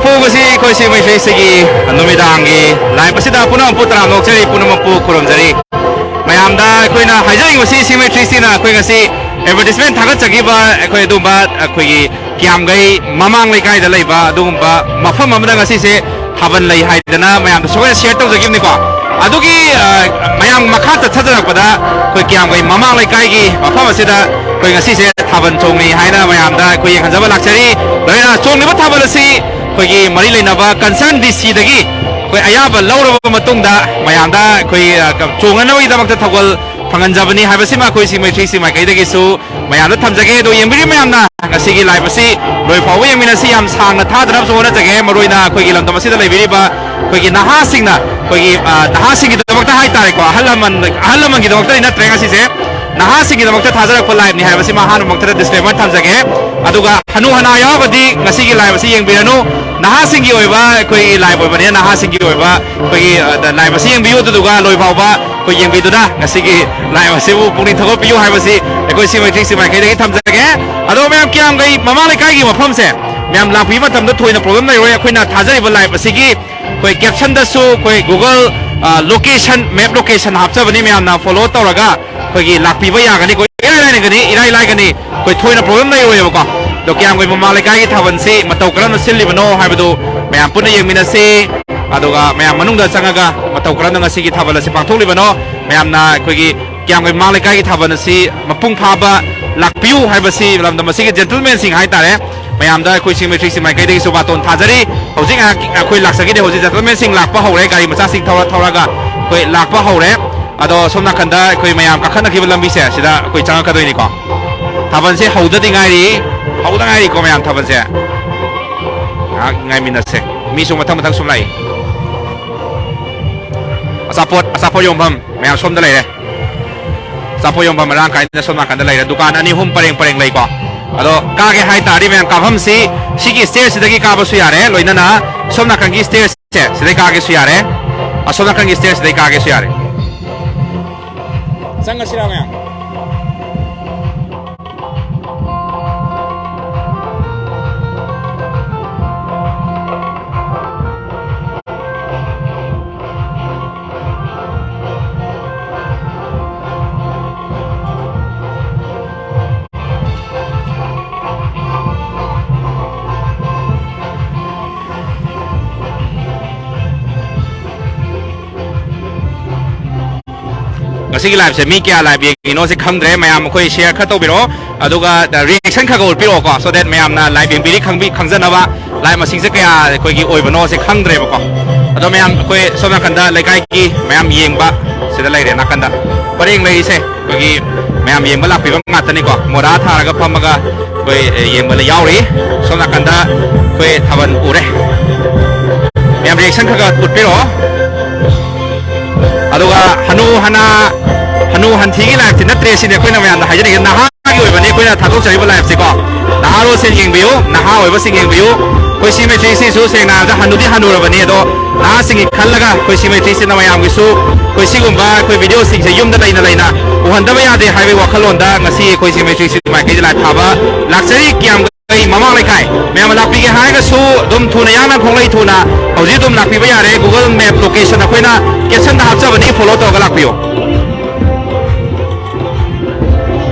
ꯄꯨꯕꯁꯤ ꯑꯩꯈꯣꯏꯁꯤ ꯃꯩꯁꯩꯁꯤꯒꯤ ꯅꯨꯃꯤꯗꯥꯡꯒꯤ ꯂꯥꯏꯞ ꯑꯁꯤꯗ ꯄꯨꯝꯅꯃꯛ ꯇꯔꯥꯝ ꯅꯣꯛꯆꯔꯤ ꯄꯨꯝꯅꯃꯛꯄꯨ ꯈꯨꯔꯨꯝꯖꯔꯤ ꯃꯌꯥꯝꯗ ꯑꯩꯈꯣꯏꯅ ꯍꯥꯏꯖꯅꯤꯡꯕꯁꯤ ꯁꯤꯃꯦꯇ꯭ꯔꯤꯁꯤꯅ ꯑꯩꯈꯣꯏ ꯉꯁꯤ ꯑꯦꯗꯚꯔꯇꯤꯁꯃꯦꯟ ꯊꯥꯒꯠꯆꯈꯤꯕ ꯑꯩꯈꯣꯏ ꯑꯗꯨꯝꯕ ꯑꯩꯈꯣꯏꯒꯤ ꯀꯤꯌꯥꯝꯒꯩ ꯃꯃꯥꯡ ꯂꯩꯀꯥꯏꯗ ꯂꯩꯕ ꯑꯗꯨꯒꯨꯝꯕ ꯃꯐꯝ ꯑꯃꯗ ꯉꯁꯤꯁꯦ ꯊꯥꯕꯜ ꯂꯩ ꯍꯥꯏꯗꯅ ꯃꯌꯥꯝꯗ ꯁꯣꯏꯅ ꯁꯤꯌꯔ ꯇꯧꯖꯈꯤꯕꯅꯤꯀꯣ ꯑꯗꯨꯒꯤ ꯃꯌꯥꯝ ꯃꯈꯥ ꯆꯠꯊꯖꯔꯛꯄꯗ ꯑꯩꯈꯣꯏ ꯀꯤꯌꯥꯝꯒꯩ ꯃꯃꯥꯡ ꯂꯩꯀꯥꯏꯒꯤ ꯃꯐꯝ ꯑꯁꯤꯗ ꯑꯩꯈꯣꯏ ꯉꯁꯤꯁꯦ ꯊꯥꯕꯜ ꯆꯣꯡꯉꯤ ꯍꯥꯏꯅ ꯃꯌꯥꯝꯗ ꯑꯩꯈꯣꯏ ꯌꯦꯡꯍꯟꯖꯕ ꯂꯥꯛꯆꯔꯤ ꯂꯣꯏꯅ ꯆꯣꯡꯂꯤꯕ ꯊꯥꯕꯜ ꯑꯁꯤ ꯑꯩꯈꯣꯏꯒꯤ ꯃꯔꯤ ꯂꯩꯅꯕ ꯀꯟꯁꯔꯟ ꯗꯤꯁꯤꯗꯒꯤ ꯑꯩꯈꯣꯏ ꯑꯌꯥꯕ ꯂꯧꯔꯕ ꯃꯇꯨꯡꯗ ꯃꯌꯥꯝꯗ ꯑꯩꯈꯣꯏ ꯆꯣꯡꯅꯅꯕꯒꯤꯗꯃꯛꯇ ꯊꯧꯒꯜ ꯐꯪꯍꯟꯖꯕꯅꯤ ꯍꯥꯏꯕꯁꯤꯃ ꯑꯩꯈꯣꯏ ꯁꯤ ꯃꯩꯇ꯭ꯔꯤꯁꯤ ꯃꯥꯏꯀꯩꯗꯒꯤꯁꯨ ꯃꯌꯥꯝꯗ ꯊꯝꯖꯒꯦ ꯑꯗꯣ ꯌꯦꯡꯕꯤꯔꯤ ꯃꯌꯥꯝꯅ ꯉꯁꯤꯒꯤ ꯂꯥꯏꯞ ꯑꯁꯤ ꯂꯣꯏ ꯐꯥꯎꯕ ꯌꯦꯡꯃꯤꯟꯅꯁꯤ ꯌꯥꯝ ꯁꯥꯡꯅ ꯊꯥꯗꯅꯕꯁꯨ ꯍꯣꯠꯅꯖꯒꯦ ꯃꯔꯨꯑꯣꯏꯅ ꯑꯩꯈꯣꯏꯒꯤ ꯂꯝꯗꯝ ꯑꯁꯤꯗ ꯂꯩꯕꯤꯔꯤꯕ ꯑꯩꯈꯣꯏꯒꯤ ꯅꯍꯥꯁꯤꯡꯅ ꯑꯩꯈꯣꯏꯒꯤ ꯅꯍꯥꯁꯤꯡꯒꯤꯗꯃꯛꯇ ꯍꯥꯏꯇꯥꯔꯦꯀꯣ ꯑꯍꯜ ꯂꯃꯟꯒꯤꯗꯃꯛꯇꯗꯤ ꯅꯠꯇ꯭ꯔꯦ ꯉꯁꯤꯁꯦ ꯅꯍꯥꯁꯤꯡꯒꯤꯗꯃꯛꯇ ꯊꯥꯖꯔꯛꯄ ꯂꯥꯏꯞꯅꯤ ꯍꯥꯏꯕꯁꯤꯃ ꯑꯍꯥꯟꯕꯃꯛꯇꯗ ꯗꯤꯁꯀ꯭ꯂꯦꯃꯔ ꯊꯝꯖꯒꯦ ꯑꯗꯨꯒ ꯍꯅꯨ ꯍꯅꯥ ꯌꯥꯎꯔꯒꯗꯤ ꯉꯁꯤꯒꯤ ꯂꯥꯏꯞ ꯑꯁꯤ ꯌꯦꯡꯕꯤꯔꯅꯨ ꯅꯍꯥꯁꯤꯡꯒꯤ ꯑꯣꯏꯕ ꯑꯩꯈꯣꯏꯒꯤ ꯂꯥꯏꯞ ꯑꯣꯏꯕꯅꯤꯅ ꯅꯍꯥꯁꯤꯡꯒꯤ ꯑꯣꯏꯕ ꯑꯩꯈꯣꯏꯒꯤ ꯂꯥꯏꯞ ꯑꯁꯤ ꯌꯦꯡꯕꯤꯌꯨ ꯑꯗꯨꯗꯨꯒ ꯂꯣꯏ ꯐꯥꯎꯕ ꯑꯩꯈꯣꯏ ꯌꯦꯡꯕꯤꯗꯨꯅ ꯉꯁꯤꯒꯤ ꯂꯥꯏꯞ ꯑꯁꯤꯕꯨ ꯄꯨꯛꯅꯤꯡ ꯊꯧꯒꯠꯄꯤꯌꯨ ꯍꯥꯏꯕꯁꯤ ꯑꯩꯈꯣꯏ ꯁꯤ ꯃꯩꯇ꯭ꯔꯤꯁꯤ ꯃꯥꯏꯀꯩꯗꯒꯤ ꯊꯝꯖꯒꯦ ꯑꯗꯣ ꯃꯌꯥꯝ ꯀꯤꯌꯥꯝꯒꯩ ꯃꯃꯥ ꯂꯩꯀꯥꯏꯒꯤ ꯃꯐꯝꯁꯦ ꯃꯌꯥꯝ ꯂꯥꯛꯄꯤꯕ ꯃꯇꯝꯗ ꯊꯣꯏꯅ ꯄ꯭ꯔꯣꯕ꯭ꯂꯦꯝ ꯂꯩꯔꯣꯏ ꯑꯩꯈꯣꯏꯅ ꯊꯥꯖꯔꯤꯕ ꯂꯥꯏꯞ ꯑꯁꯤꯒꯤ ꯑꯩꯈꯣꯏ ꯀꯦꯞꯁꯟꯗꯁꯨ ꯑꯩꯈꯣꯏ ꯒꯨꯒꯜ ꯂꯣꯀꯦꯁꯟ ꯃꯦꯞ ꯂꯣꯀꯦꯁꯟ ꯍꯥꯞꯆꯕꯅꯤ ꯃꯌꯥꯝꯅ ꯐꯣꯂꯣ ꯇꯧꯔꯒ ꯑꯩꯈꯣꯏꯒꯤ ꯂꯥꯛꯄꯤꯕ ꯌꯥꯒꯅꯤ ꯏꯔꯥꯏ ꯂꯥꯏꯒꯅꯤ ꯑꯩꯈꯣꯏ ꯊꯣꯏꯅ ꯄ꯭ꯔꯣꯕ꯭ꯂꯦꯝ ꯂꯩꯔꯣꯏꯕꯀꯣ ꯑꯗꯣ ꯀꯤꯌꯥꯝꯒꯩ ꯃꯃꯥ ꯂꯩꯀꯥꯏꯒꯤ ꯊꯥꯕꯜꯁꯤ ꯃꯇꯧ ꯀꯔꯝꯅ ꯁꯤꯜꯂꯤꯕꯅꯣ ꯍꯥꯏꯕꯗꯨ ꯃꯌꯥꯝ ꯄꯨꯟꯅ ꯌꯦꯡꯃꯤꯟꯅꯁꯤ ꯑꯗꯨꯒ ꯃꯌꯥꯝ ꯃꯅꯨꯡꯗ ꯆꯪꯉꯒ ꯃꯇꯧ ꯀꯔꯝꯅ ꯉꯁꯤꯒꯤ ꯊꯥꯕꯜ ꯑꯁꯤ ꯄꯥꯡꯊꯣꯛꯂꯤꯕꯅꯣ ꯃꯌꯥꯝꯅ ꯑꯩꯈꯣꯏꯒꯤ ꯀꯤꯌꯥꯝꯒꯩ ꯃꯃꯥ ꯂꯩꯀꯥꯏꯒꯤ ꯊꯥꯕꯜ ꯑꯁꯤ ꯃꯄꯨꯡ ꯐꯥꯕ ꯂꯥꯛꯄꯤꯌꯨ ꯍꯥꯏꯕꯁꯤ ꯂꯝꯗꯝ ꯑꯁꯤꯒꯤ ꯖꯦꯟꯇꯜꯃꯦꯟꯁꯤꯡ ꯍꯥꯏꯇꯥꯔꯦ ꯃꯌꯥꯝꯗ ꯑꯩꯈꯣꯏ ꯁꯤ ꯃꯩꯇ꯭ꯔꯤꯁꯤ ꯃꯥꯏꯀꯩꯗꯒꯤꯁꯨ ꯕꯥꯇꯣꯟ ꯊꯥꯖꯔꯤ ꯍꯧꯖꯤꯛ ꯑꯩꯈꯣꯏ ꯂꯥꯛꯆꯈꯤꯗꯦ ꯍꯧꯖꯤꯛ ꯖꯦꯟꯇꯜꯃꯦꯟꯁꯤꯡ ꯂꯥꯛꯄ ꯍꯧꯔꯦ ꯒꯥꯔꯤ ꯃꯆꯥꯁꯤꯡ ꯊꯧꯔꯒ ꯑꯩꯈꯣꯏ ꯂꯥꯛꯄ ꯍꯧꯔꯦ ꯑꯗꯣ ꯁꯣꯝ ꯅꯥꯀꯟꯗ ꯑꯩꯈꯣꯏ ꯃꯌꯥꯝ ꯀꯥꯈꯠꯅꯈꯤꯕ ꯂꯝꯕꯤꯁꯦ ꯁꯤꯗ ꯑꯩꯈꯣꯏ ꯆꯪꯉꯛꯀꯗꯣꯏꯅꯤꯀꯣ ꯊꯥꯕꯜꯁꯦ ꯍꯧꯗꯗꯤ ꯉꯥꯏꯔꯤ ꯍꯧꯗ ꯉꯥꯏꯔꯤꯀꯣ ꯃꯌꯥꯝ ꯊꯥꯕꯜꯁꯦ ꯉꯥꯏꯍꯥꯛ ꯉꯥꯏꯃꯤꯟꯅꯁꯦ ꯃꯤꯁꯨ ꯃꯊꯪ ꯃꯊꯪ ꯁꯨꯝ ꯂꯥꯛꯏ ꯑꯆꯥꯄꯣꯠ ꯌꯣꯟꯐꯝ ꯃꯌꯥꯝ ꯁꯣꯝꯗ ꯂꯩꯔꯦ ꯑꯆꯥꯄꯣꯠ ꯌꯣꯟꯐꯝ ꯃꯔꯥꯡ ꯀꯥꯏꯅ ꯁꯣꯝ ꯅꯥꯀꯟꯗ ꯂꯩꯔꯦ ꯗꯨꯀꯥꯟ ꯑꯅꯤ ꯑꯍꯨꯝ ꯄꯔꯦꯡ ꯂꯩꯀꯣ ꯑꯗꯣ ꯀꯥꯒꯦ ꯍꯥꯏꯇꯥꯔꯗꯤ ꯃꯌꯥꯝ ꯀꯥꯐꯝꯁꯤ ꯁꯤꯒꯤ ꯁ꯭ꯇꯦꯌꯔꯁꯤꯗꯒꯤ ꯀꯥꯕꯁꯨ ꯌꯥꯔꯦ ꯂꯣꯏꯅꯅ ꯁꯣꯝ ꯅꯥꯀꯟꯒꯤ ꯁ꯭ꯇꯦꯌꯔꯁꯦ ꯁꯤꯗꯩ ꯀꯥꯒꯦꯁꯨ ꯌꯥꯔꯦ ꯑꯁꯣꯝ ꯅꯥꯀꯟꯒꯤ ꯁ꯭ꯇꯦꯌꯔꯁꯤꯗꯩ ꯀꯥꯒꯦꯁꯨ ꯌꯥꯔꯦ ꯆꯪꯉꯁꯤꯔꯥ ꯃꯌꯥꯝ ꯉꯁꯤꯒꯤ ꯂꯥꯏꯞꯁꯦ ꯃꯤ ꯀꯌꯥ ꯂꯥꯏꯞ ꯌꯦꯡꯉꯤꯅꯣꯁꯦ ꯈꯪꯗ꯭रे ꯃꯌꯥꯝ ꯑꯩꯈꯣꯏ ꯁꯤꯌꯔ ꯈꯔ ꯇꯧꯕꯤꯔꯛꯑꯣ ꯑꯗꯨꯒ ꯔꯤꯑꯦꯛꯁꯟ ꯈꯔ ꯎꯠꯄꯤꯔꯛꯑꯣꯀꯣ ꯁꯣ ꯗꯦꯠ ꯃꯌꯥꯝꯅ ꯂꯥꯏꯞ ꯌꯦꯡꯕꯤꯔꯤ ꯈꯪꯖꯅꯕ ꯂꯥꯏꯞ ꯃꯁꯤꯡꯁꯦ ꯀꯌꯥ ꯑꯩꯈꯣꯏꯒꯤ ꯑꯣꯏꯕꯅꯣꯁꯦ ꯈꯪꯗ꯭रेꯕꯀꯣ ꯑꯗꯣ ꯃꯌꯥꯝ ꯑꯩꯈꯣꯏ ꯁꯣꯝ ꯅꯥꯀꯟꯗ ꯂꯩꯀꯥꯏꯒꯤ ꯃꯌꯥꯝ ꯌꯦꯡꯕ ꯁꯤꯗ ꯂꯩꯔꯦ ꯅꯥꯀꯟꯗ ꯄꯔꯦꯡ ꯂꯩꯔꯤꯁꯦ ꯑꯩꯈꯣꯏꯒꯤ ꯃꯌꯥꯝ ꯌꯦꯡꯕ ꯂꯥꯛꯄꯤꯕ ꯉꯥꯛꯇꯅꯤꯀꯣ ꯃꯣꯔꯥ ꯊꯥꯔꯒ ꯐꯝꯃꯒ ꯑꯩꯈꯣꯏ ꯌꯦꯡꯕ ꯌꯥꯎꯔꯤ ꯁꯣꯝ ꯅꯥꯀꯟꯗ ꯑꯩꯈꯣꯏ ꯊꯥꯕꯜ ꯎꯔꯦ ꯃꯌꯥꯝ ꯔꯤꯑꯦꯛꯁꯟ ꯈꯔ ꯎꯠꯄꯤꯔꯛꯑꯣ ꯑꯗꯨꯒ ꯍꯅꯨ ꯍꯟꯊꯤꯒꯤ ꯂꯥꯏꯞꯁꯤ ꯅꯠꯇ꯭ꯔꯦ ꯁꯤꯅꯤ ꯑꯩꯈꯣꯏꯅ ꯃꯌꯥꯝꯗ ꯍꯥꯏꯖꯅꯤꯡꯉꯤ ꯅꯍꯥꯒꯤ ꯑꯣꯏꯕꯅꯤ ꯑꯩꯈꯣꯏꯅ ꯊꯥꯗꯣꯛꯆꯔꯤꯕ ꯂꯥꯏꯞꯁꯤꯀꯣ ꯅꯍꯥꯔꯣꯜꯁꯤꯡ ꯌꯦꯡꯕꯤꯌꯨ ꯅꯍꯥ ꯑꯣꯏꯕꯁꯤꯡ ꯌꯦꯡꯕꯤꯌꯨ ꯑꯩꯈꯣꯏ ꯁꯤ ꯃꯩꯇ꯭ꯔꯤꯁꯤꯁꯨ ꯁꯦꯡꯅ ꯍꯥꯏꯔꯕꯗ ꯍꯟꯅꯨꯗꯤ ꯍꯟꯅꯨꯔꯕꯅꯤ ꯑꯗꯣ ꯅꯍꯥꯁꯤꯡꯒꯤ ꯈꯜꯂꯒ ꯑꯩꯈꯣꯏ ꯁꯤ ꯃꯩꯇ꯭ꯔꯤꯁꯤꯅ ꯃꯌꯥꯝꯒꯤꯁꯨ ꯑꯩꯈꯣꯏ ꯁꯤꯒꯨꯝꯕ ꯑꯩꯈꯣꯏ ꯚꯤꯗꯤꯑꯣꯁꯤꯡꯁꯦ ꯌꯨꯝꯗ ꯂꯩꯅ ꯎꯍꯟꯗꯕ ꯌꯥꯗꯦ ꯍꯥꯏꯕꯒꯤ ꯋꯥꯈꯜꯂꯣꯟꯗ ꯉꯁꯤ ꯑꯩꯈꯣꯏ ꯁꯤ ꯃꯩꯇ꯭ꯔꯤꯁꯤ ꯃꯥꯏꯀꯩꯗ ꯂꯥꯏꯞ ꯊꯥꯕ ꯂꯥꯛꯆꯔꯤ ꯀꯤꯌꯥꯝꯒꯩ ꯃꯃꯥꯡ ꯂꯩꯀꯥꯏ ꯃꯌꯥꯝ ꯂꯥꯛꯄꯤꯒꯦ ꯍꯥꯏꯔꯒꯁꯨ ꯑꯗꯨꯝ ꯊꯨꯅ ꯌꯥꯡꯅ ꯈꯣꯡꯂꯩ ꯊꯨꯅ ꯍꯧꯖꯤꯛ ꯑꯗꯨꯝ ꯂꯥꯛꯄꯤꯕ ꯌꯥꯔꯦ ꯒꯨꯒꯜ ꯃꯦꯞ ꯂꯣꯀꯦꯁꯟ ꯑꯩꯈꯣꯏꯅ ꯀꯦꯞꯁꯟꯗ ꯍꯥꯞꯆꯕꯅꯤ ꯐꯣꯂꯣ ꯇꯧꯔꯒ ꯂꯥꯛꯄꯤꯌꯨ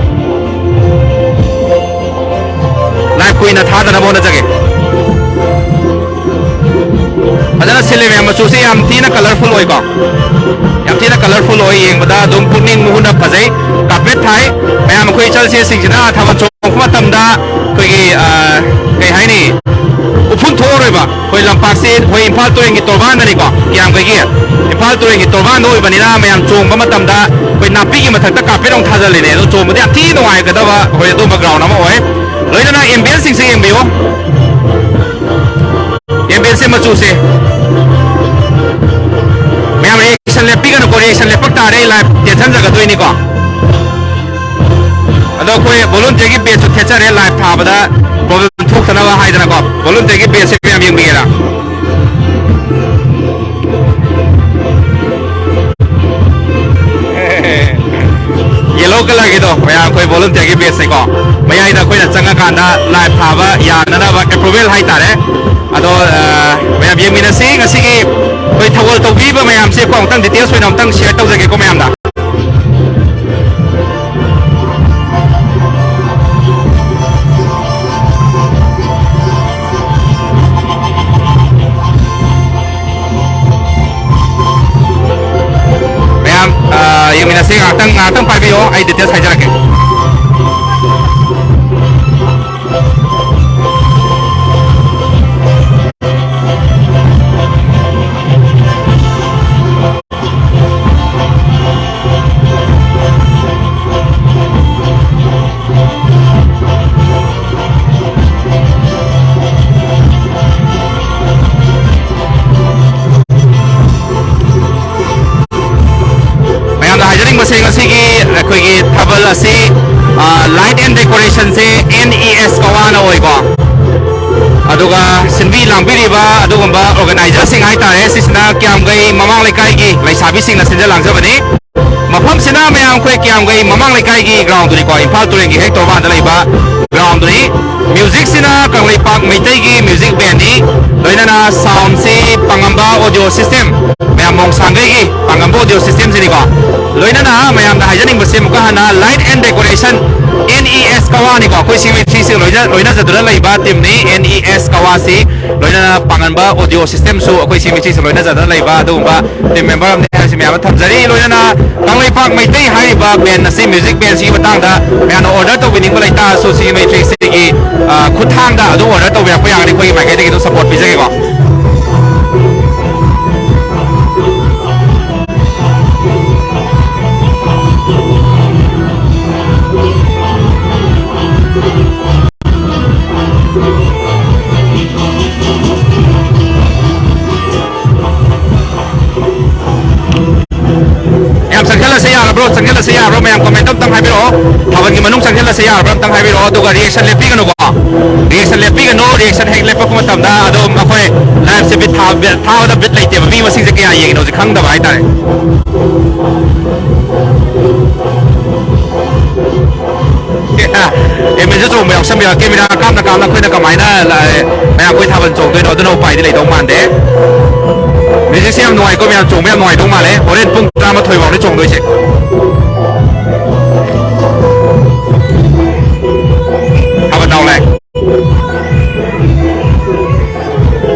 ꯂꯥꯏꯞ ꯀꯨꯏꯅ ꯊꯥꯗꯅꯕ ꯍꯣꯠꯅꯖꯒꯦ ꯐꯖꯅ ꯁꯤꯜꯂꯤ ꯃꯌꯥꯝ ꯃꯆꯨꯁꯦ ꯌꯥꯝ ꯊꯤꯅ ꯀꯂꯔꯐꯨꯜ ꯑꯣꯏꯀꯣ ꯌꯥꯝ ꯊꯤꯅ ꯀꯂꯔꯐꯨꯜ ꯑꯣꯏ ꯌꯦꯡꯕꯗ ꯑꯗꯨꯝ ꯄꯨꯛꯅꯤꯡ ꯍꯨꯅ ꯐꯖꯩ ꯀꯥꯔꯄꯦꯠ ꯊꯥꯏ ꯃꯌꯥꯝ ꯑꯩꯈꯣꯏ ꯏꯆꯜꯁꯤꯡꯁꯤꯅ ꯊꯥꯕꯜ ꯆꯣꯡꯉꯛꯄ ꯃꯇꯝꯗ ꯑꯩꯈꯣꯏꯒꯤ ꯀꯩ ꯍꯥꯏꯅꯤ ꯎꯐꯨꯟ ꯊꯣꯛꯑꯔꯣꯏꯕ ꯑꯩꯈꯣꯏ ꯂꯝꯄꯥꯛꯁꯤ ꯑꯩꯈꯣꯏ ꯏꯝꯐꯥꯜ ꯇꯨꯔꯦꯟꯒꯤ ꯇꯣꯔꯕꯥꯟꯗꯅꯤꯀꯣ ꯀꯤꯌꯥꯝꯒꯩꯒꯤ ꯏꯝꯐꯥꯜ ꯇꯨꯔꯦꯟꯒꯤ ꯇꯣꯔꯕꯥꯟꯗ ꯑꯣꯏꯕꯅꯤꯅ ꯃꯌꯥꯝ ꯆꯣꯡꯕ ꯃꯇꯝꯗ ꯑꯩꯈꯣꯏ ꯅꯥꯄꯤꯒꯤ ꯃꯊꯛꯇ ꯀꯥꯔꯄꯦꯠ ꯑꯃꯨꯛ ꯊꯥꯖꯤꯜꯂꯤꯅꯦ ꯑꯗꯣ ꯆꯣꯡꯕꯗ ꯌꯥꯝ ꯊꯤ ꯅꯨꯡꯉꯥꯏꯒꯗꯕ ꯑꯩꯈꯣꯏ ꯑꯗꯨꯝꯕ ꯒ꯭ꯔꯥꯎꯟ ꯑꯃ ꯑꯣꯏ ꯂꯣꯏꯅꯅ ꯑꯦꯝꯕꯤꯌꯟꯁꯤꯡꯁꯦ ꯌꯦꯡꯕꯤꯌꯨ ꯑꯦꯝꯕꯤꯌꯟꯁꯦ ꯃꯆꯨꯁꯦ ꯃꯌꯥꯝ ꯔꯤꯑꯦꯛꯁꯟ ꯂꯦꯞꯄꯤꯒꯅꯨꯀꯣ ꯔꯤꯑꯦꯛꯁꯟ ꯂꯦꯞꯄꯛ ꯇꯥꯔꯦ ꯂꯥꯏꯞ ꯇꯦꯟꯁꯟꯖꯒꯗꯣꯏꯅꯤꯀꯣ ꯑꯗꯣ ꯑꯩꯈꯣꯏ ꯚꯣꯂꯨꯟꯇꯤꯌꯔꯒꯤ ꯕꯦꯖꯁꯨ ꯊꯦꯠꯆꯔꯦ ꯂꯥꯏꯞ ꯊꯥꯕꯗ ꯄ꯭ꯔꯣꯕ꯭ꯂꯦꯝ ꯊꯣꯛꯇꯅꯕ ꯍꯥꯏꯗꯅꯀꯣ ꯚꯣꯂꯨꯟꯇꯤꯌꯔꯒꯤ ꯕꯦꯖꯁꯦ ꯃꯌꯥꯝ ꯌꯦꯡꯕꯤꯒꯦꯔꯥ ꯌꯦꯂꯣ ꯊꯥꯒꯠꯂꯒꯦꯗꯣ ꯃꯌꯥꯝ ꯑꯩꯈꯣꯏ ꯚꯣꯂꯨꯟꯇꯤꯌꯔꯒꯤ ꯕꯦꯁꯅꯤꯀꯣ ꯃꯌꯥꯏꯗ ꯑꯩꯈꯣꯏꯅ ꯆꯪꯉꯀꯥꯟꯗ ꯂꯥꯏꯚ ꯊꯥꯕ ꯌꯥꯅꯅꯕ ꯑꯦꯄ꯭ꯔꯨꯚꯦꯜ ꯍꯥꯏꯇꯥꯔꯦ ꯑꯗꯣ ꯃꯌꯥꯝ ꯌꯦꯡꯃꯤꯟꯅꯁꯤ ꯉꯁꯤꯒꯤ ꯑꯩꯈꯣꯏ ꯊꯧꯒꯜ ꯇꯧꯕꯤꯕ ꯃꯌꯥꯝꯁꯦ ꯑꯩꯈꯣꯏ ꯑꯃꯨꯛꯇꯪ ꯗꯤꯇꯦꯜꯁ ꯑꯣꯏꯅ ꯑꯃꯨꯛꯇꯪ ꯁꯤꯌꯔ ꯇꯧꯖꯒꯦꯀꯣ ꯃꯌꯥꯝꯗ ꯌꯦꯡꯃꯤꯟꯅꯁꯤ ꯉꯥꯛꯇꯪ ꯄꯥꯏꯕꯤꯌꯣ ꯑꯩ ꯗꯤꯇꯦꯜꯁ ꯍꯥꯏꯖꯔꯛꯀꯦ ꯉꯁꯤꯒꯤ ꯑꯩꯈꯣꯏꯒꯤ ꯊꯥꯕꯜ ꯑꯁꯤ ꯂꯥꯏꯠ ꯑꯦꯟ ꯗꯦꯀꯣꯔꯦꯁꯟꯁꯦ NES ꯀꯋꯥꯅ ꯑꯣꯏꯀꯣ ꯑꯗꯨꯒ ꯁꯤꯟꯕꯤ ꯂꯥꯡꯕꯤꯔꯤꯕ ꯑꯗꯨꯒꯨꯝꯕ ꯑꯣꯔꯒꯅꯥꯏꯖꯔꯁꯤꯡ ꯍꯥꯏꯇꯥꯔꯦ ꯁꯤꯁꯤꯅ ꯀꯤꯌꯥꯝꯒꯩ ꯃꯃꯥꯡ ꯂꯩꯀꯥꯏꯒꯤ ꯂꯩꯁꯥꯕꯤꯁꯤꯡꯅ ꯁꯤꯟꯖ ꯂꯥꯡꯖꯕꯅꯤ ꯃꯐꯝꯁꯤꯅ ꯃꯌꯥꯝ ꯑꯩꯈꯣꯏ ꯀꯤꯌꯥꯝꯒꯩ ꯃꯃꯥꯡ ꯂꯩꯀꯥꯏꯒꯤ ꯒ꯭ꯔꯥꯎꯟꯗꯨꯅꯤꯀꯣ ꯏꯝꯐꯥꯜ ꯇꯨꯔꯦꯟꯒꯤ ꯍꯦꯛ ꯇꯣꯔꯕꯥꯟꯗ ꯂꯩꯕ ꯒ꯭ꯔꯥꯎꯟꯗꯨꯅꯤ ꯃ꯭ꯌꯨꯖꯤꯛꯁꯤꯅ ꯀꯪꯂꯩꯄꯥꯛ ꯃꯩꯇꯩꯒꯤ ꯃ꯭ꯌꯨꯖꯤꯛ ꯕꯦꯟꯅꯤ ꯂꯣꯏꯅꯅ ꯁꯥꯎꯟꯁꯤ ꯄꯥꯡꯉꯝꯕ ꯑꯣꯗꯤꯑꯣ ꯁꯤꯁꯇꯦꯝ ꯃꯌꯥꯝ ꯃꯣꯡꯁꯥꯡꯒꯩꯒꯤ ꯄꯥꯡꯉꯝꯕ ꯑꯣꯗꯤꯑꯣ ꯁꯤꯁꯇꯦꯝꯁꯤꯅꯤꯀꯣ ꯂꯣꯏꯅꯅ ꯃꯌꯥꯝꯗ ꯍꯥꯏꯖꯅꯤꯡꯕꯁꯦ ꯑꯃꯨꯛꯀ ꯍꯟꯅ ꯂꯥꯏꯠ ꯑꯦꯟ ꯗꯦꯀꯣꯔꯦꯁꯟ NES ꯀꯋꯥꯅꯤꯀꯣ ꯑꯩꯈꯣꯏ ꯁꯤꯡꯁꯤ ꯂꯣꯏꯅꯖꯗꯨꯅ ꯂꯩꯕ ꯇꯤꯝꯅꯤ NES ꯀꯋꯥꯁꯤ ꯂꯣꯏꯅꯅ ꯄꯥꯡꯉꯟꯕ ꯑꯣꯗꯤꯑꯣ ꯁꯤꯁꯇꯦꯝꯁꯨ ꯑꯩꯈꯣꯏ ꯁꯤꯡꯁꯤ ꯂꯣꯏꯅꯖꯗꯨꯅ ꯂꯩꯕ ꯑꯗꯨꯒꯨꯝꯕ ꯇꯤꯝ ꯃꯦꯝꯕꯔ ꯑꯃꯅꯤ ꯍꯥꯏꯕꯁꯤ ꯃꯌꯥꯝꯅ ꯊꯝꯖꯔꯤ ꯂꯣꯏꯅꯅ ꯀꯪꯂꯩꯄꯥꯛ ꯃꯩꯇꯩ ꯍꯥꯏꯔꯤꯕ ꯕꯦꯟ ꯑꯁꯤ ꯃ꯭ꯌꯨꯖꯤꯛ ꯕꯦꯟꯁꯤꯒꯤ ꯃꯇꯥꯡꯗ ꯃꯌꯥꯝꯅ ꯑꯣꯔꯗꯔ ꯇꯧꯕꯤꯅꯤꯡꯕ ꯂꯩꯇꯥꯔꯁꯨ ꯁꯤꯒꯤ ꯃꯦꯇ꯭ꯔꯤꯛꯁꯤꯒꯤ ꯈꯨꯠꯊꯥꯡꯗ ꯑꯗꯨꯝ ꯑꯣꯔꯗꯔ ꯇꯧꯕꯤꯔꯛꯄ ꯌꯥꯒꯅꯤ ꯑꯩꯈꯣꯏꯒꯤ ꯃꯥꯏꯀꯩꯗꯒꯤ ꯑꯗꯨꯝ ꯁꯄꯣꯔꯠ ꯄꯤꯖꯒꯦꯀꯣ ꯆꯪꯁꯤꯜꯂꯁꯤ ꯌꯥꯕ꯭ꯔꯣ ꯃꯌꯥꯝ ꯀꯣꯃꯦꯟꯠ ꯑꯝꯇꯪ ꯍꯥꯏꯕꯤꯔꯛꯑꯣ ꯊꯥꯕꯜꯒꯤ ꯃꯅꯨꯡ ꯆꯪꯁꯤꯜꯂꯁꯤ ꯌꯥꯕ꯭ꯔꯥ ꯑꯝꯇꯪ ꯍꯥꯏꯕꯤꯔꯛꯑꯣ ꯑꯗꯨꯒ ꯔꯤꯑꯦꯛꯁꯟ ꯂꯦꯞꯄꯤꯒꯅꯨꯀꯣ ꯔꯤꯑꯦꯛꯁꯟ ꯍꯦꯛ ꯂꯦꯞꯄꯛꯄ ꯃꯇꯝꯗ ꯑꯗꯨꯝ ꯑꯩꯈꯣꯏ ꯂꯥꯏꯚꯁꯦ ꯊꯥꯕꯗ ꯕꯤꯠ ꯂꯩꯇꯦꯕ ꯃꯤ ꯃꯁꯤꯡꯁꯦ ꯀꯌꯥ ꯌꯦꯡꯉꯤꯅꯣ ꯍꯧꯖꯤꯛ ꯈꯪꯗꯕ ꯍꯥꯏꯇꯥꯔꯦ ꯑꯦꯃꯦꯟꯁꯨ ꯆꯣꯡꯕ ꯌꯥꯎꯁꯟꯕꯤꯔꯛ ꯀꯦꯃꯦꯔꯥ ꯀꯥꯞꯅ ꯑꯩꯈꯣꯏꯅ ꯀꯃꯥꯏꯅ ꯃꯌꯥꯝ ꯑꯩꯈꯣꯏ ꯊꯥꯕꯜ ꯆꯣꯡꯗꯣꯏꯅꯣ ꯑꯗꯨꯅ ꯎꯄꯥꯏꯗꯤ ꯂꯩꯗꯧ ꯃꯥꯟꯗꯦ ꯃ꯭ꯌꯨꯖꯤꯛꯁꯦ ꯌꯥꯝ ꯅꯨꯡꯉꯥꯏꯀꯣ ꯃꯌꯥꯝ ꯆꯣꯡꯕ ꯌꯥꯝ ꯅꯨꯡꯉꯥꯏꯗꯧ ꯃꯥꯜꯂꯦ ꯍꯣꯔꯦꯟ ꯄꯨꯡ 12 ꯐꯥꯎꯅꯤ ꯆꯣꯡꯗꯣꯏꯁꯦ ꯊꯥꯕꯜ ꯗꯥꯎꯂꯦ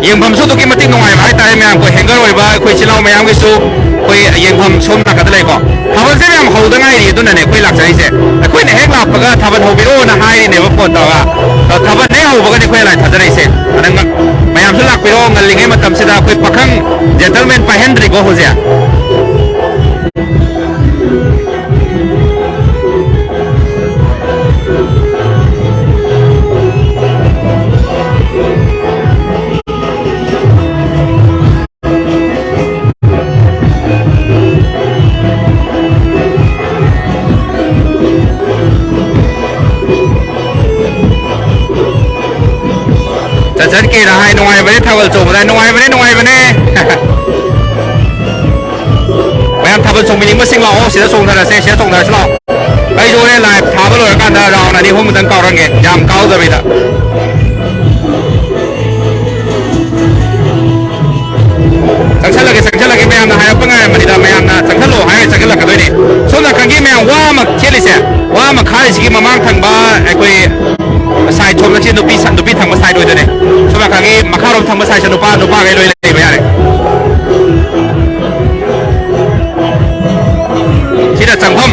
ꯌꯦꯡꯐꯝꯁꯨ ꯑꯗꯨꯛꯀꯤ ꯃꯇꯤꯛ ꯅꯨꯡꯉꯥꯏꯕ ꯍꯥꯏꯇꯥꯔꯦ ꯃꯌꯥꯝ ꯑꯩꯈꯣꯏ ꯍꯦꯡꯒꯔ ꯑꯣꯏꯕ ꯑꯩꯈꯣꯏ ꯏꯆꯤꯜ ꯏꯅꯥꯎ ꯃꯌꯥꯝꯒꯤꯁꯨ ꯑꯩꯈꯣꯏ ꯌꯦꯡꯐꯝ ꯁꯣꯝ ꯅꯥꯀꯟꯗ ꯂꯩꯀꯣ ꯊꯥꯕꯜꯁꯦ ꯃꯌꯥꯝ ꯍꯧꯗ ꯉꯥꯏꯔꯤ ꯑꯗꯨꯅꯅꯦ ꯑꯩꯈꯣꯏ ꯂꯥꯛꯆꯔꯤꯁꯦ ꯑꯩꯈꯣꯏꯅ ꯍꯦꯛ ꯂꯥꯛꯄꯒ ꯊꯥꯕꯜ ꯍꯧꯕꯤꯔꯛꯑꯣꯅ ꯍꯥꯏꯔꯤꯅꯦꯕ ꯐꯣꯟ ꯇꯧꯔꯒ ꯊꯥꯕꯜ ꯍꯦꯛ ꯍꯧꯕꯒꯅꯤ ꯑꯩꯈꯣꯏ ꯂꯥꯏ ꯊꯥꯖꯔꯛꯏꯁꯦ ꯑꯗ ꯃꯌꯥꯝꯁꯨ ꯂꯥꯛꯄꯤꯔꯣ ꯉꯜꯂꯤꯉꯩ ꯃꯇꯝꯁꯤꯗ ꯑꯩꯈꯣꯏ ꯄꯥꯈꯪ ꯖꯦꯟꯇꯜꯃꯦꯟ ꯄꯥꯏꯍꯟꯗ꯭ꯔꯤꯀꯣ ꯍꯧꯖꯤꯛ ꯆꯠꯀꯦꯅ ꯍꯥꯏ ꯅꯨꯡꯉꯥꯏꯕꯅꯦ ꯊꯥꯕꯜ ꯆꯣꯡꯕꯗ ꯅꯨꯡꯉꯥꯏꯕꯅꯦ ꯃꯌꯥꯝ ꯊꯥꯕꯜ ꯆꯣꯡꯕꯤꯅꯤꯡꯕꯁꯤꯡ ꯂꯥꯛꯑꯣ ꯁꯤꯗ ꯆꯣꯡꯊꯔꯁꯤ ꯂꯥꯛꯑꯣ ꯑꯩꯁꯨ ꯍꯣꯔꯦꯟ ꯂꯥꯏꯚ ꯊꯥꯕ ꯂꯣꯏꯔꯀꯥꯟꯗ ꯔꯥꯎꯟ 2-3 ꯀꯥꯎꯔꯝꯒꯦ ꯌꯥꯝ ꯀꯥꯎꯗꯕꯤꯗ ꯆꯪꯁꯜꯂꯒꯦ ꯃꯌꯥꯝꯅ ꯍꯥꯏꯔꯛꯄ ꯉꯥꯏꯔꯝꯕꯅꯤꯗ ꯃꯌꯥꯝꯅ ꯆꯪꯁꯜꯂꯣ ꯍꯥꯏꯔꯒ ꯆꯪꯁꯜꯂꯛꯀꯗꯣꯏꯅꯤ ꯁꯣꯝ ꯅꯥꯀꯟꯒꯤ ꯃꯌꯥꯝ ꯋꯥ ꯑꯃ ꯊꯦꯠꯂꯤꯁꯦ ꯋꯥ ꯑꯃ ꯈꯥꯔꯤꯁꯤꯒꯤ ꯃꯃꯥꯡ ꯊꯪꯕ ꯑꯩꯈꯣꯏ ꯁꯥꯏꯠ ꯁꯣꯝꯗꯁꯤ ꯅꯨꯄꯤ ꯊꯪꯕ ꯁꯥꯏꯠ ꯑꯣꯏꯗꯣꯏꯅꯦ ꯁꯣꯝ ꯅꯥꯀꯟꯒꯤ ꯃꯈꯥꯔꯣꯝ ꯊꯪꯕ ꯁꯥꯏꯠꯁꯦ ꯅꯨꯄꯥꯈꯩ ꯂꯣꯏ ꯂꯩꯕ ꯌꯥꯔꯦ ꯁꯤꯗ ꯆꯪꯐꯝ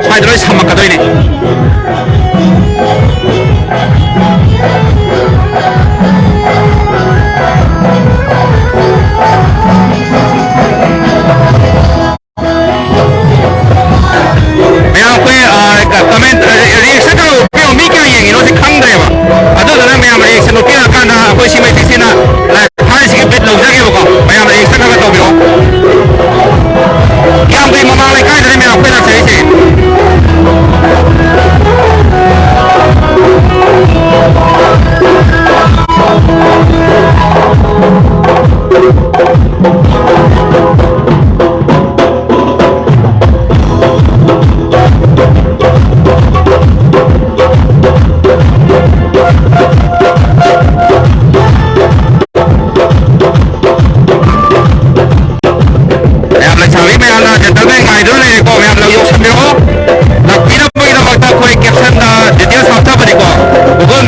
ꯁ꯭ꯋꯥꯏꯗ ꯂꯣꯏ ꯁꯝꯃꯛꯀꯗꯣꯏꯅꯤ ꯃꯌꯥꯝ ꯑꯩꯈꯣꯏ ꯀꯃꯦꯟ ꯔꯤꯑꯦꯛꯁꯟ ꯈꯔ ꯃꯤ ꯀꯌꯥ ꯌꯦꯡꯉꯤꯅꯣ ꯁꯤ ꯈꯪꯗ꯭ꯔꯦꯕ ꯑꯗꯨꯗꯨꯅ ꯃꯌꯥꯝ ꯔꯤꯑꯦꯛꯁꯟ ꯄꯤꯔꯀꯥꯟꯗ ꯑꯩꯈꯣꯏ ꯁꯤ ꯃꯩꯇꯩꯁꯤꯅ ꯊꯥꯔꯤꯁꯤꯒꯤ ꯕꯤꯠ ꯂꯧꯖꯒꯦꯕꯀꯣ ꯃꯌꯥꯝ ꯔꯤꯑꯦꯛꯁꯟ ꯈꯔ ꯇꯧꯕꯤꯔꯣ ꯀꯌꯥꯝ ꯀꯨꯏ ꯃꯃꯥꯡ ꯂꯩꯀꯥꯏꯗꯅꯤ ꯃꯌꯥꯝ ꯑꯩꯈꯣꯏ ꯂꯥꯛꯆꯔꯤꯁꯦ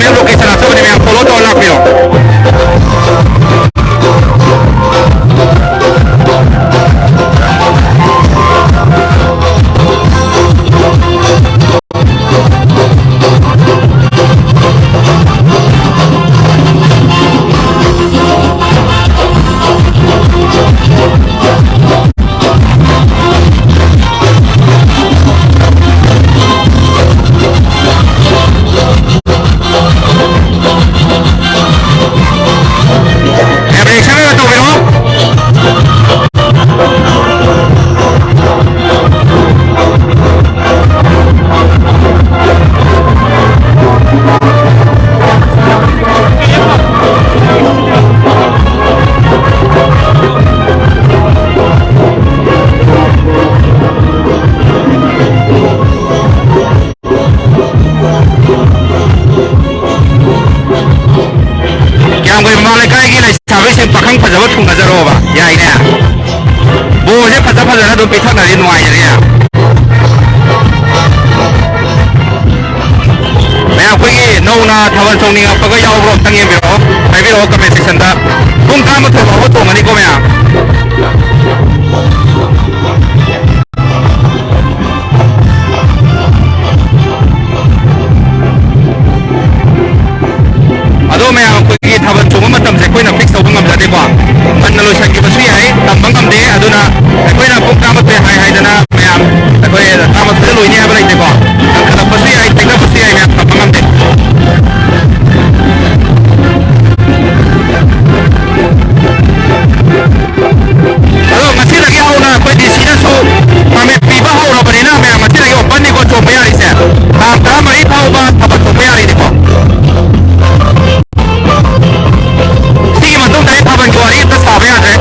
ꯃꯦꯝ ꯂꯣꯀꯦꯁꯟ ꯍꯥꯞꯆꯕꯅꯤ ꯃꯌꯥꯝ ꯐꯣꯂꯣ ꯇꯧꯔ ꯂꯥꯛꯄꯤꯔꯣ पाखंग फजब थुंगजरोबा याइने बोसे फज फजना दो पिथनरि नुआइजरे मैं अखोगी नौना थवन सोंनिंग अपग यावब्रो तंगे बिरो हाइबिरो कमेंट सेक्शन दा पुंग काम थोबो थोंगनि को मैं अदो मैं अखोगी थवन चोंग मतम से कोइना फिक्स तौब ngamjade ko manna lo shaki basu yai tambang ngamde aduna koina pung kama pe hai hai dana mayam koi kama pe lo ni habrai te ko kala basu yai tekna basu yai mayam tambang ngamde ado ngasi lagi hauna koi di sina so pame piba haura banina mayam ngasi lagi open ni ko chombe yari se ta mai phau ba thaba chombe yari ni ko Sige man dong dai thaban ko ari ta sabe ade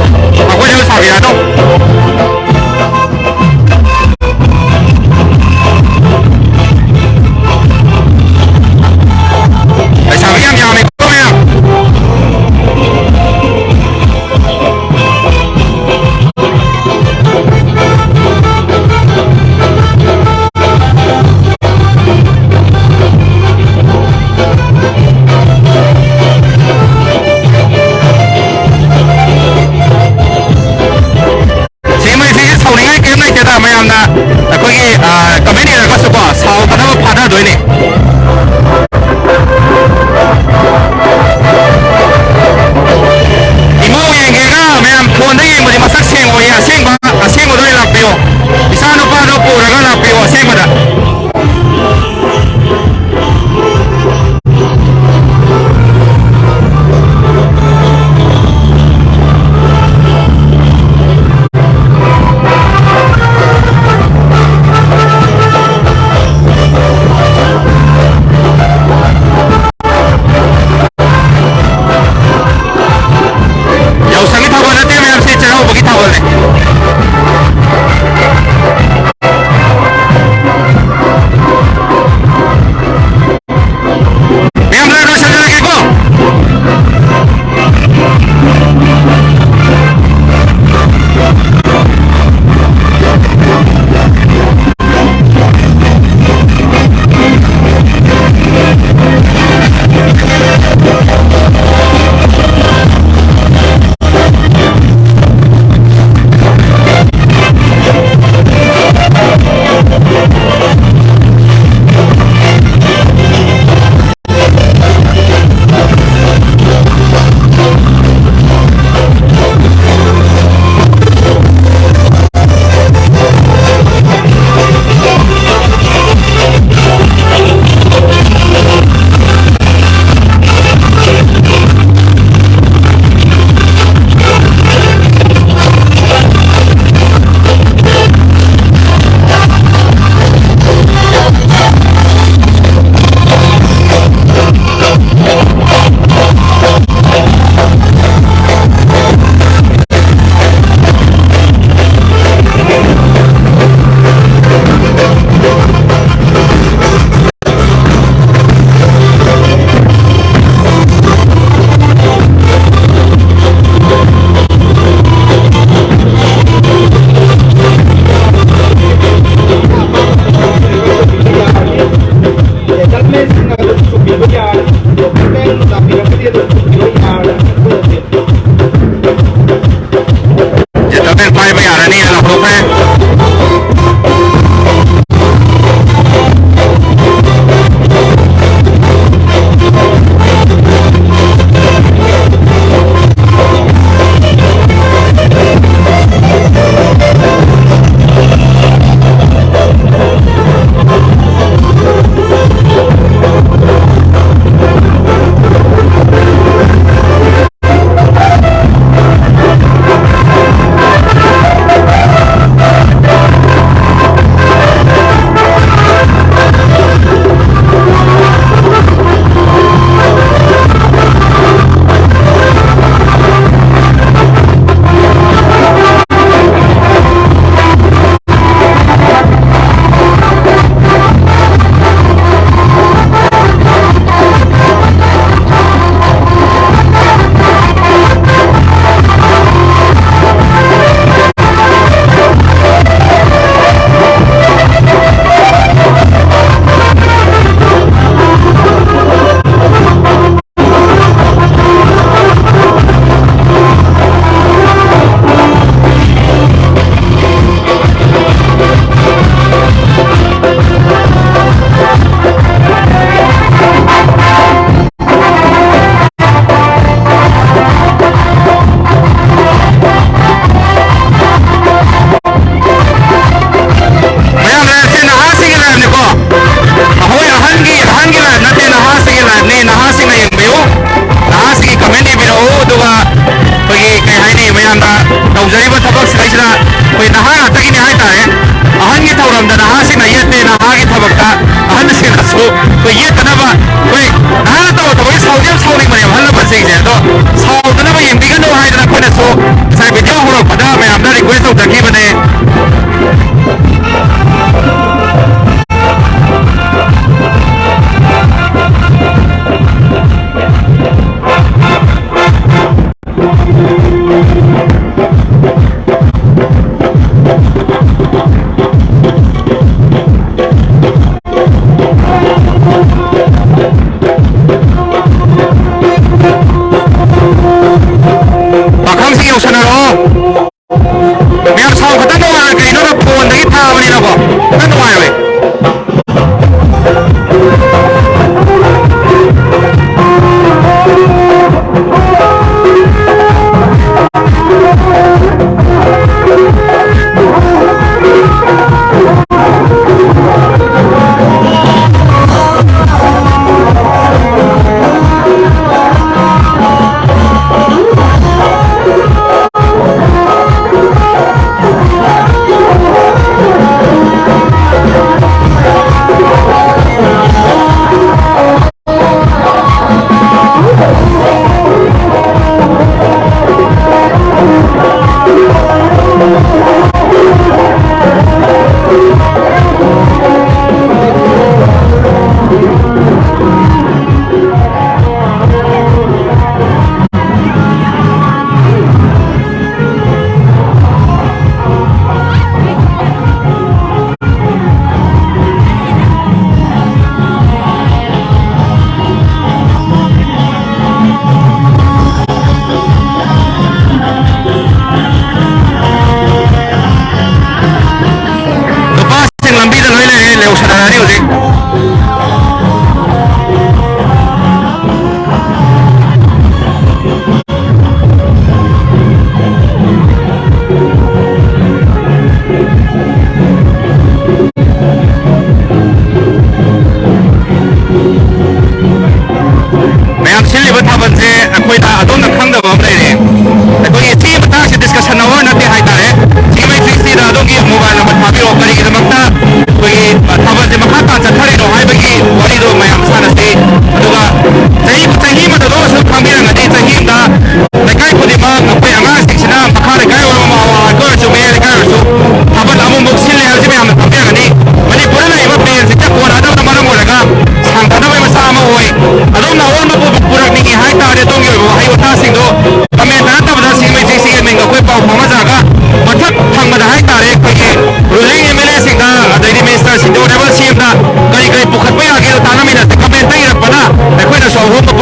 จะต้องเป็นไฟไม่อย่างนี้เราพบไหม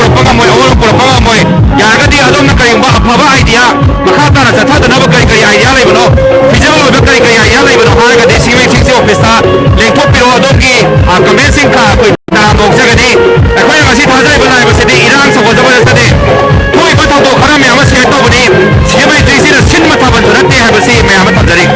पुरप गमोय अवल पुरप गमोय यारगदी अदोम न करिंबा अफबा idea मखा ताना चथादनब करी करी idea लेबनो feasible ओइबा करी करी idea लेबनो हारगदी सीमे चिक्से office ता लेंथोपिरो अदोमगी comment Singh का कोई ता मोक्सगदी अखोय ngasi थाजै बनाय बसदि इरान सगोजब जतदे थोइ बथादो खरा मे अमा शेयर तोबनि सीमे चिक्से सिन मथा बन नते हाबसि मे अमा थजरि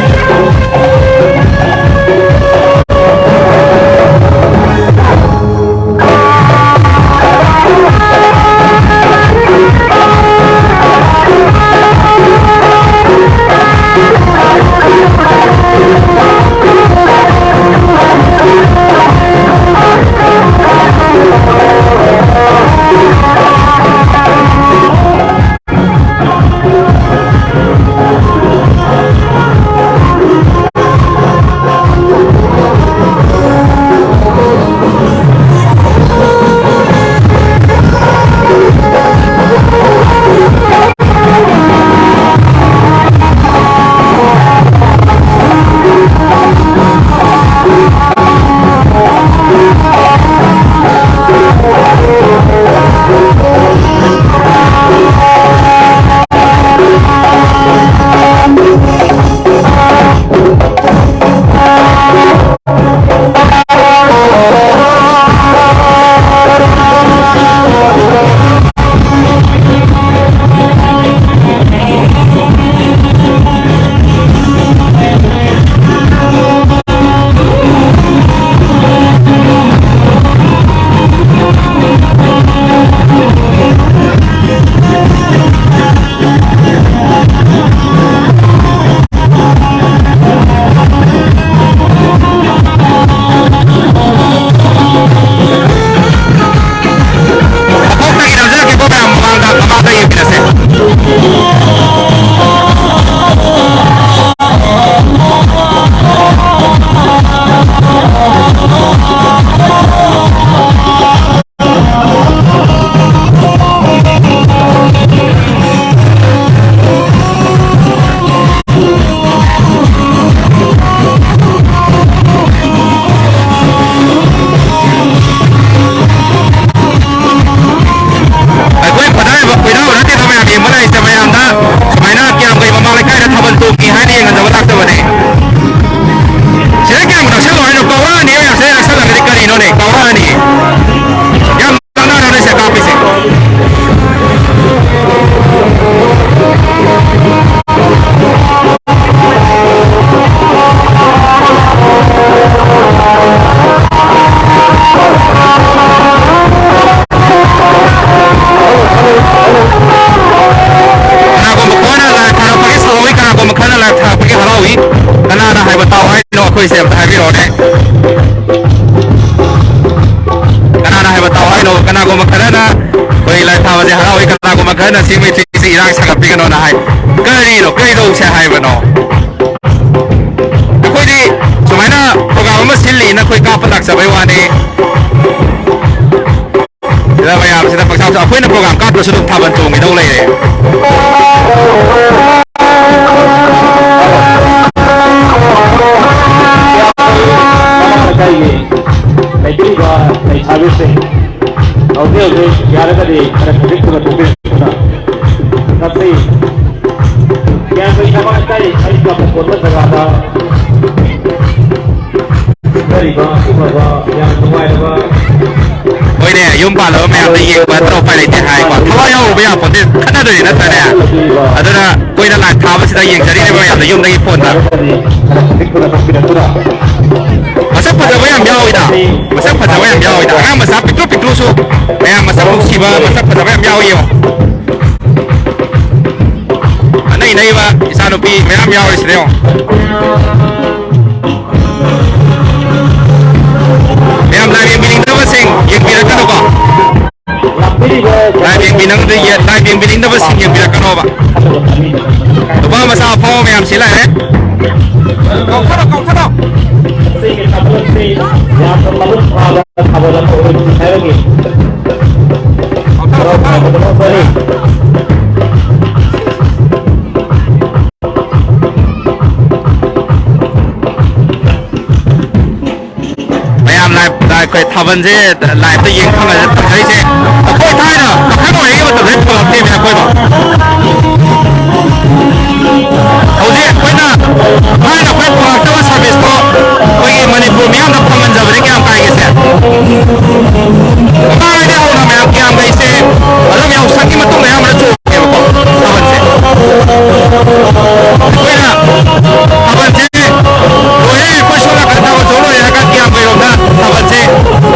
कोई से बताए भी रोने कना ना है बताओ आई नो कना को मखना ना कोई लाइफ था वजह हरा वही कना को मखना सीमे से इराक संग पी कनो ना है करी नो कई दो से है बनो कोई दी सुमाइना प्रोग्राम में सिल्ली ना कोई का पताक सब वाने इधर भाई आप सीधा पक्ष आप कोई ना प्रोग्राम का तो सुधुक था बंचों में दो ले Naitiga naitabi audio yaragadi karakteristik berbeda. Tapi yang bersama saya juga kota Jakarta dari bahasa yang lumayan. Ôi nè, yếm bà lỡ mẹ đi về và tao phải lấy tiền hai quả. Thôi đâu, bây giờ còn tiền khát ra đời nữa thôi nè. Ở đây là quay ra lại tháo với sự hiện giờ đi bây giờ là dùng đây phone ta. Mà sắp phải với em nhau rồi đó. Mà sắp phải với em nhau rồi đó. Anh mà sắp bị trút su. Em mà sắp lúc xí mà sắp phải với em nhau nhiều. Anh này mà sao nó bị mấy em nhau rồi sao? Em lại bị mình đâu mà sinh, những việc đó đâu. Lại bị mình đâu thì lại bị mình đâu mà sinh những việc đó đâu. Tụi ba mà sao phô mẹ em xí lại đấy. Cậu thắt đâu. Mày em lại quay thao วันเจ้ไลฟ์ตัวยิงข้างในใช่เจ้ค่อยท้ายเนาะข้างหน่อยก็ตัวเล็กตัวเต็มเลยค่อยบอกเอาเจ้ค่อยน่ะค่อยน่ะค่อยพอตัวสวิสก็ค่อยมันนี่พูดไม่เอาพอมันจะบริการไปกันเสียมาเนี่ยเอาหน้าแมวแกมไปเสียแล้วแมวสักกี่มันต้องแมวมันจะจูบแกบอกเอาวันเจ้ค่อยน่ะเอาวันเจ้โอ้ยค่อยชวนกันทำวันโจ้เลยนะครับแกมไปลงนะเอาวันเจ้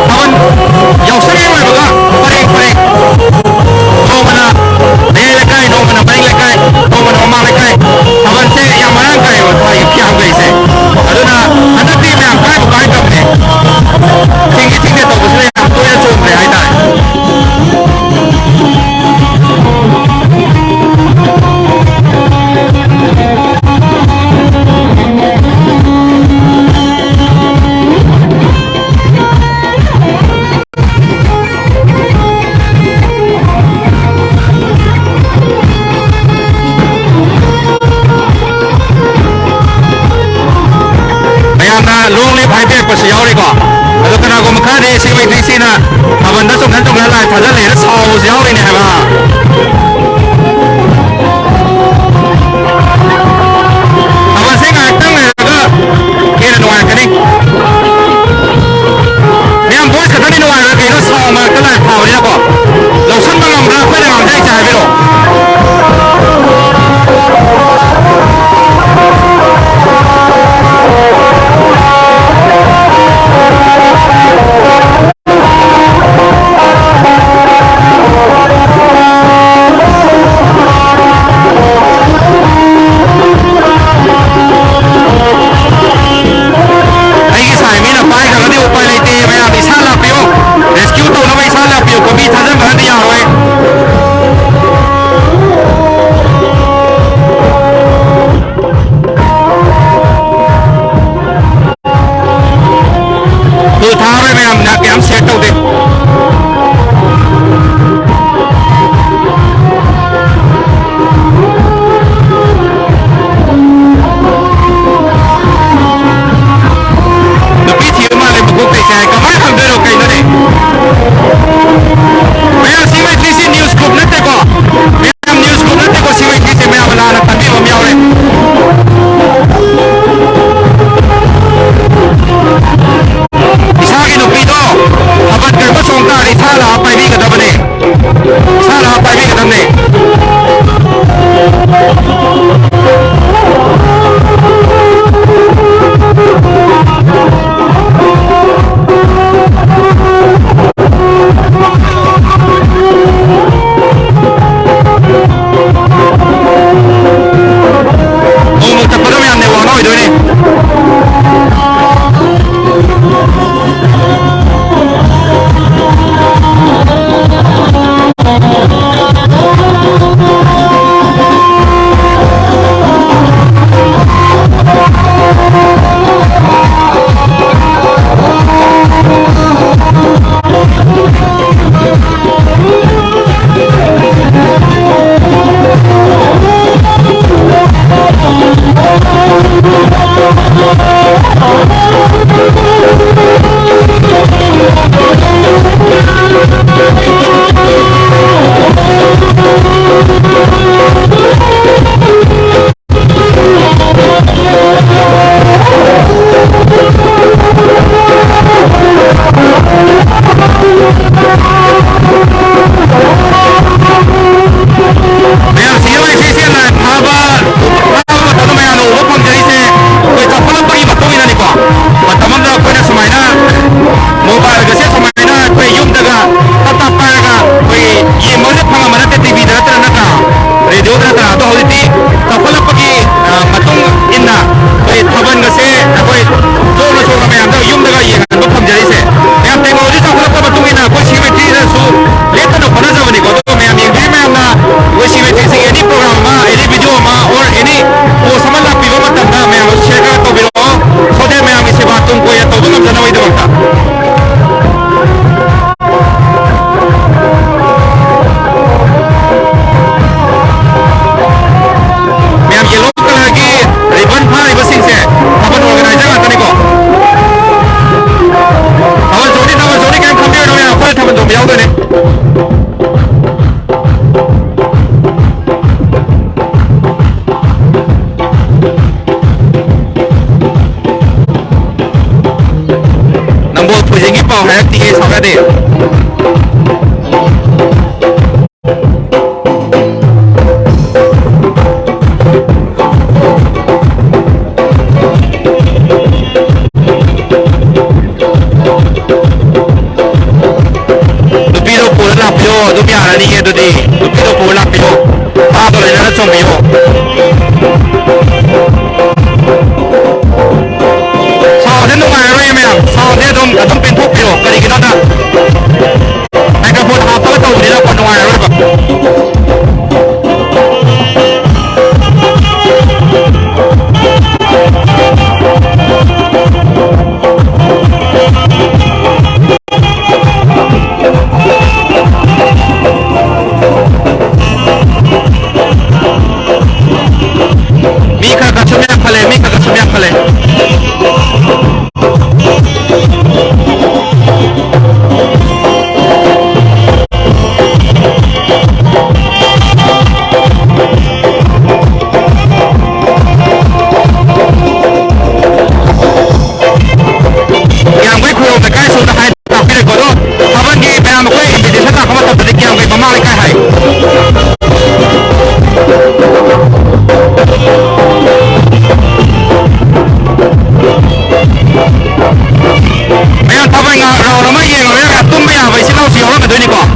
เอาวัน有声音来不个？快点快点！我们呢？你来开，我们呢？不来开，我们我妈来开。他们这样马上开，我他也偏开噻。还有呢，他那地面开不开干的？听得懂不是那样，都要做不了还得。ลุงเล็บหายไปก็เสียวเลยก็แล้วก็นากูมาฆ่าเดซิไม่คริสติน่ะถ้าวันนั้นตรงนั้นลายถ้าจะเหลือสาวเสียวเลยเนี่ยฮะถ้าวันเสียงอ่ะตั้งเลยก็เกี่ยนหน่วยกันนี่เนี่ยผมพูดกันนี่หน่วยแล้วกี่ก็สาวมาก็ลายเผาเนี่ยก็เราสั่งมาลองแล้วไม่ได้ลองได้ใจไปหรอก do pula pio ta do le na chong pio sao thế nó ngoài rồi mẹ sao thế đôngเป็นทุกpio cái gì cái đóนะไมโครโฟนเอาตัวนี้แล้วคนngoài rồiมีข้ากระชุ่มยังทะเลมีข้ากระชุ่มยังทะเลยังไม่คุยแต่ใกล้สุดท้ายตัดไปเลยก่อนด้วยถ้าวันนี้ไปมาคุยเดี๋ยวฉันจะเข้ามาตัดไปยังไปประมาณใกล้ให้ไม่งั้นถ้าวันนี้เราไม่ยิงเราจะตุ้มไม่อยากไปชิ้นเราเสียวแล้วกันด้วยนี่ก่อน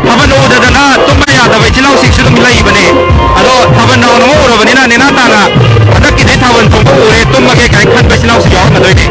ถ้าวันนู้นเดินหน้าตุ้มไม่อยากจะไปชิ้นเราสิ่งที่ต้องมีอะไรอีกบ้างเนี่ยแล้วถ้าวันนู้นเราโอ้เราวันนี้นะเนี่ยน่าตาละถ้ากินได้ถ้าวันตุ้มก็โอ้ยตุ้มมาแค่การขั้นไปชิ้นเราเสียวกันด้วยนี่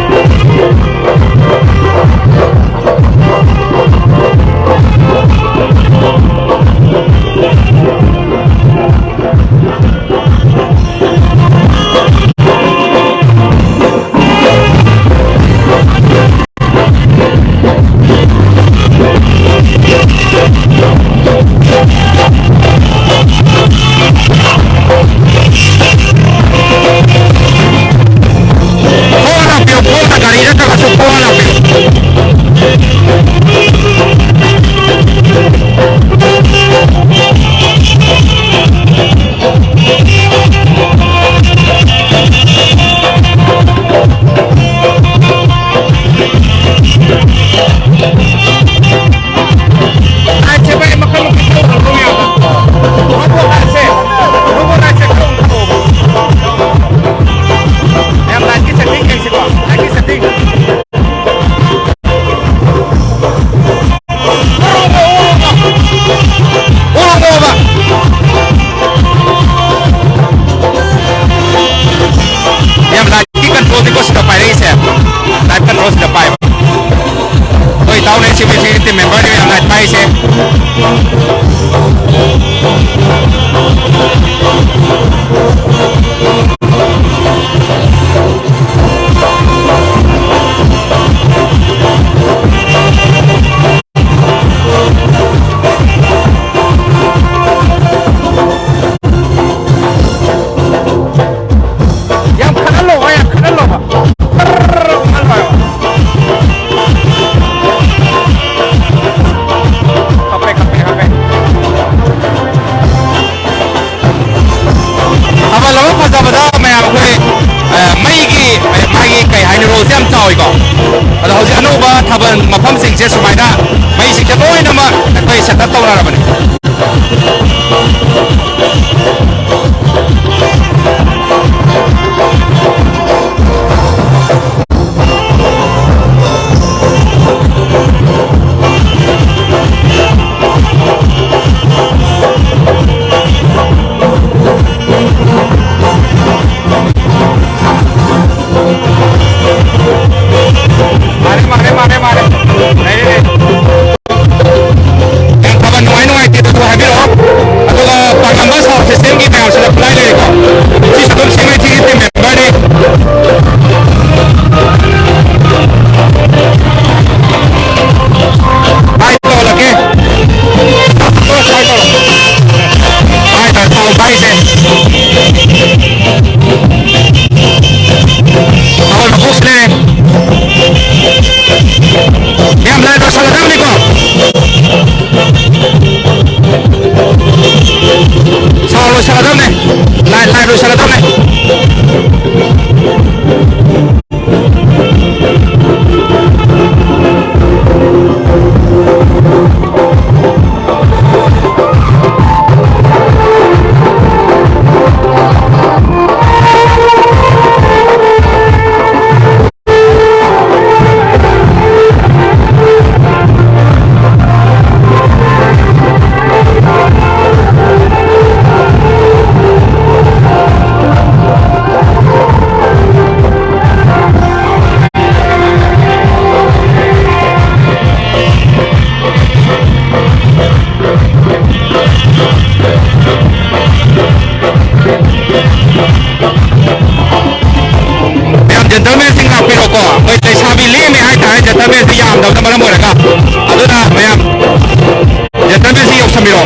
มาพร้อมสิ่งเสียสมัยหน้าไม่สิ่งจะน้อยนะมาแต่เคยสัตว์โตแล้วมัน gentleman sing lakpiro ko koi leisabi lemi hai ta gentleman si yam dam maram oiraga aduna mayam gentleman si yoksamiro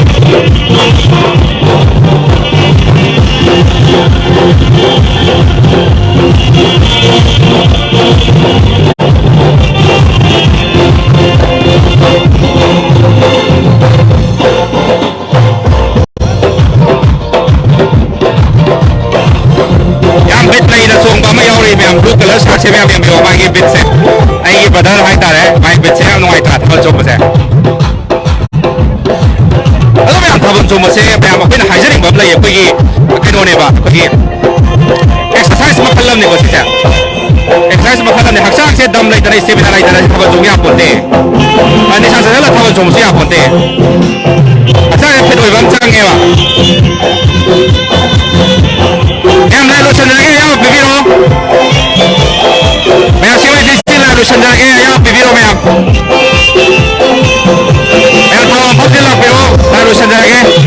yam bit nei na song ba ma yauri mayam blue color sa che mayam yo ba gi bit se ai gi brother hai ta re mai bit se am noi ta thal chom se alo mayam thabon chom se mayam ko na haijaring ba lai ko gi kaino ne ba ko gi exercise ma khalam ne ko se exercise ma khalam ne hakchang se dam lai ta nei seminar lai ta nei thabon chom ya ponte ani sa sa la thabon chom se ya ponte acha ne phit oi bam chang ge ba em lại luôn lagi ya bibiro mẹ siapa di sini lah luôn lagi ya bibiro mẹ tahu apa sih lah bibiro luôn lagi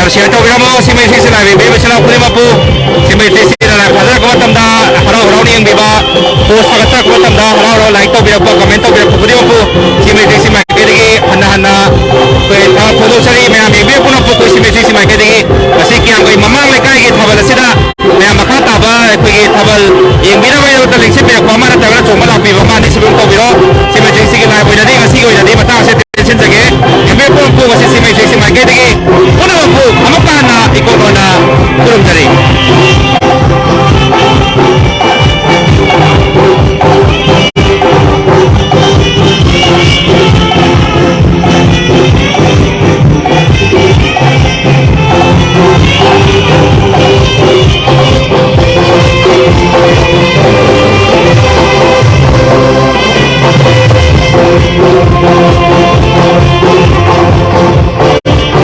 share to biramo si mai si lai be be chala khuli mapu si mai si la phada ko tamda haro haro ni ang biba post ka ko tamda haro haro like to birako comment to birako budi mapu si mai si mai ke degi hanna hanna ko ta photo sari me am be puno pu si mai si mai ke degi asi ki ang koi mamang le kai ge thabal sida me makha ta ba ko ge thabal yeng bina ba ta link se be ko amara ta choma la pi ba ma ni si to biro si mai si ki lai bo jadi asi ko jadi mata se tension jage me pu si mai si mai ke degi puno pu amapana ikonona turun dari